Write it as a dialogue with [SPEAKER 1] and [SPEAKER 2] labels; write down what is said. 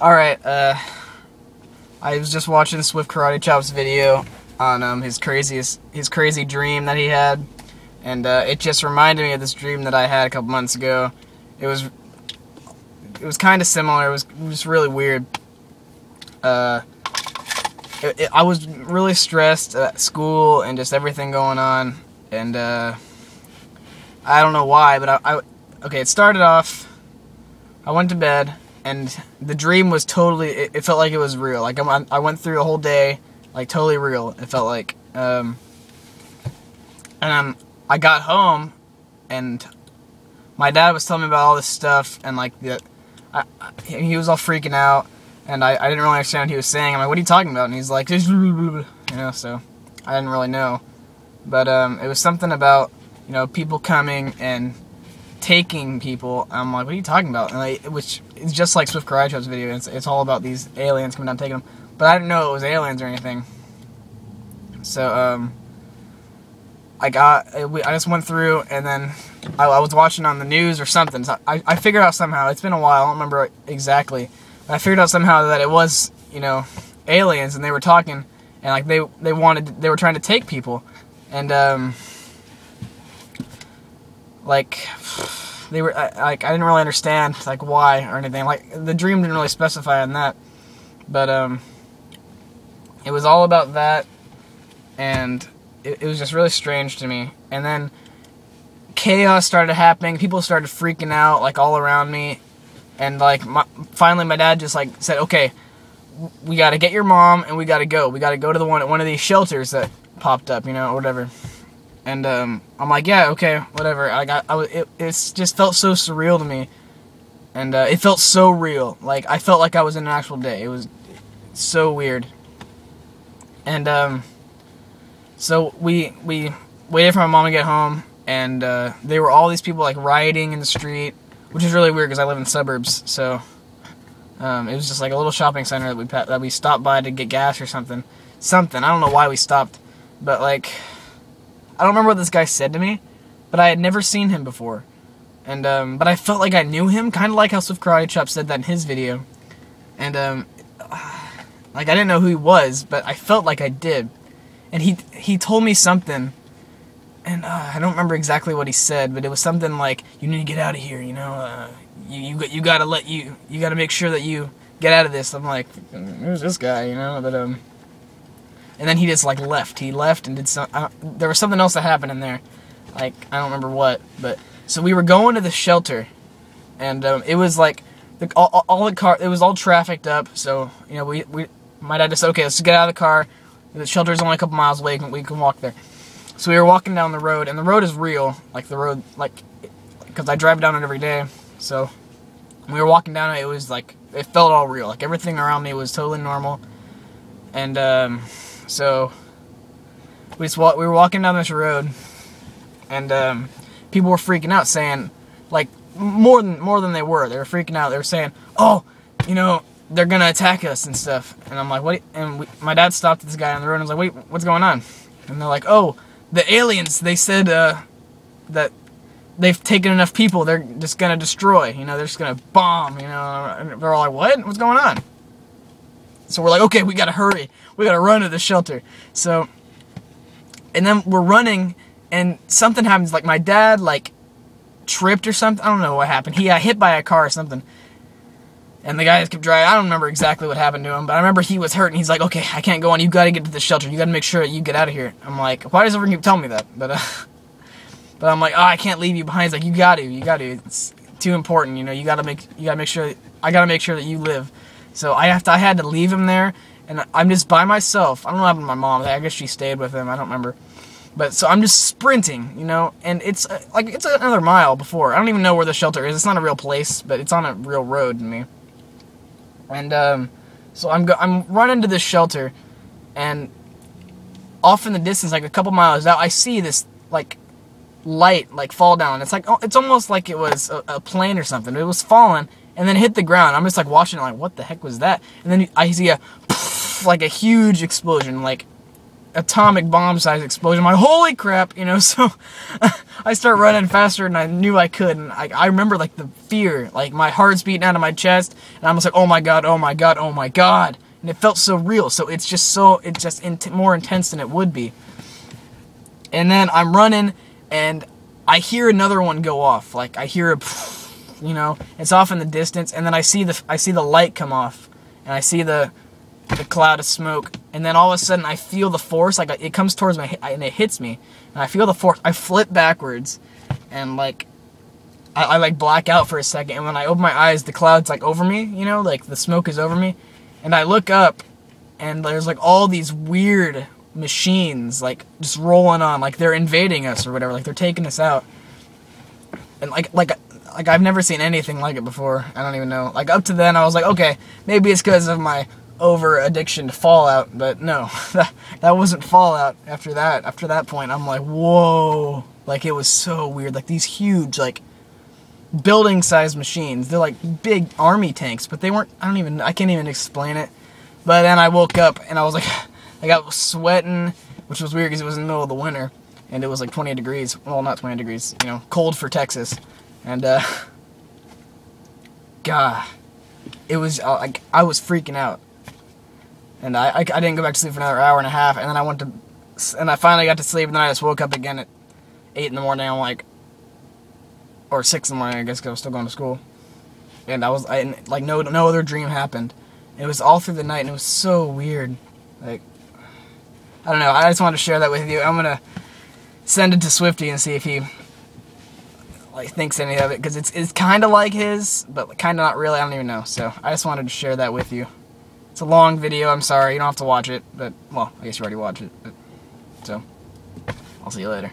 [SPEAKER 1] Alright, I was just watching Swift Karate Chop's video on his crazy dream that he had, and it just reminded me of this dream that I had a couple months ago. It was kind of similar. It was really weird. I was really stressed at school and just everything going on, and I don't know why, but okay, it started off, I went to bed, and the dream was totally, it felt like it was real. Like, I went through the whole day, like, totally real, it felt like. And I got home, and my dad was telling me about all this stuff, and, like, he was all freaking out, and I didn't really understand what he was saying. I'm like, what are you talking about? And he's like, you know, so I didn't really know. But it was something about, you know, people coming and taking people. I'm like, what are you talking about? And which is just like Swift Karate Chop's video. It's all about these aliens coming down and taking them. But I didn't know it was aliens or anything. So I just went through, and then I was watching on the news or something. So I figured out somehow. It's been a while. I don't remember exactly. But I figured out somehow that it was, you know, aliens, and they were talking, and like they were trying to take people, and like they were like, I didn't really understand like why or anything. Like, the dream didn't really specify on that, but it was all about that, and it was just really strange to me. And then chaos started happening. People started freaking out like all around me, and like finally my dad just like said, okay, we got to get your mom and we got to go. We got to go to one of these shelters that popped up, you know, or whatever. And I'm like, yeah, okay, whatever. It just felt so surreal to me, and it felt so real. Like, I felt like I was in an actual day. It was so weird. And so we waited for my mom to get home, and there were all these people like rioting in the street, which is really weird because I live in the suburbs. So it was just like a little shopping center that we stopped by to get gas or something. I don't know why we stopped, but like, I don't remember what this guy said to me, but I had never seen him before. And, but I felt like I knew him, kind of like how Swift Karate Chop said that in his video. And, like, I didn't know who he was, but I felt like I did. And he told me something, and, I don't remember exactly what he said, but it was something like, you need to get out of here, you know, you gotta make sure that you get out of this. I'm like, who's this guy, you know, but, and then he just, like, left. He left and did there was something else that happened in there. Like, I don't remember what. But, so we were going to the shelter. And, it was, like, all the car, it was all trafficked up. So, you know, my dad just said, okay, let's get out of the car. The shelter's only a couple miles away. We can walk there. So we were walking down the road. And the road is real. Like, the road, like, because I drive down it every day. So, when we were walking down it, it was, like, it felt all real. Like, everything around me was totally normal. And, so we were walking down this road, and people were freaking out, saying, like, more than they were. They were freaking out. They were saying, "Oh, you know, they're gonna attack us and stuff." And I'm like, "What?" And my dad stopped this guy on the road and was like, "Wait, what's going on?" And they're like, "Oh, the aliens. They said that they've taken enough people. They're just gonna destroy. You know, they're just gonna bomb. You know." And they're all like, "What? What's going on?" So we're like, okay, we gotta hurry. We gotta run to the shelter. So, and then we're running, and something happens. Like, my dad, like, tripped or something. I don't know what happened. He got hit by a car or something. And the guy just kept driving. I don't remember exactly what happened to him, but I remember he was hurt, and he's like, okay, I can't go on. You gotta get to the shelter. You gotta make sure that you get out of here. I'm like, why does everyone keep telling me that? But I'm like, oh, I can't leave you behind. He's like, you gotta. It's too important, you know. You gotta make sure. I gotta make sure that you live. So I had to leave him there, and I'm just by myself. I don't know what happened to my mom. I guess she stayed with him. I don't remember. But so I'm just sprinting, you know, and it's like it's another mile before. I don't even know where the shelter is. It's not a real place, but it's on a real road to me. And so I'm running to this shelter, and off in the distance, like a couple miles out, I see this like light like fall down. It's like, oh, it's almost like it was a plane or something. It was falling. And then hit the ground. I'm just like watching it, like, what the heck was that? And then I see like a huge explosion, like atomic bomb-sized explosion. I'm like, holy crap, you know, so I start running faster than I knew I could, and I remember, like, the fear, like, my heart's beating out of my chest, and I'm just like, oh my god, oh my god, oh my god, and it felt so real, so it's just more intense than it would be. And then I'm running, and I hear another one go off, like, I hear a, you know, it's off in the distance, and then I see the light come off, and I see the cloud of smoke, and then all of a sudden I feel the force, like, it comes towards me, and it hits me, and I feel the force, I flip backwards, and, like, I like, black out for a second, and when I open my eyes, the cloud's, like, over me, you know, like, the smoke is over me, and I look up, and there's, like, all these weird machines, like, just rolling on, like, they're invading us, or whatever, like, they're taking us out, and, like, I've never seen anything like it before, I don't even know, like, up to then, I was like, okay, maybe it's because of my over addiction to Fallout, but no, that wasn't Fallout. After that point, I'm like, whoa, like, it was so weird, like, these huge, like, building-sized machines, they're like big army tanks, but they weren't, I can't even explain it. But then I woke up, and I was like, I got sweating, which was weird, because it was in the middle of the winter, and it was like 20 degrees, well, not 20 degrees, you know, cold for Texas, and, God, it was, like, I was freaking out. And I didn't go back to sleep for another hour and a half, and then I finally got to sleep, and then I just woke up again at 8 in the morning, I'm like, or 6 in the morning, I guess, because I was still going to school. And like, no other dream happened. It was all through the night, and it was so weird. Like, I don't know, I just wanted to share that with you. I'm gonna send it to Swifty and see if he, like, thinks any of it, because it's kind of like his, but kind of not really, I don't even know. So, I just wanted to share that with you. It's a long video, I'm sorry, you don't have to watch it, but, well, I guess you already watched it, but, so, I'll see you later.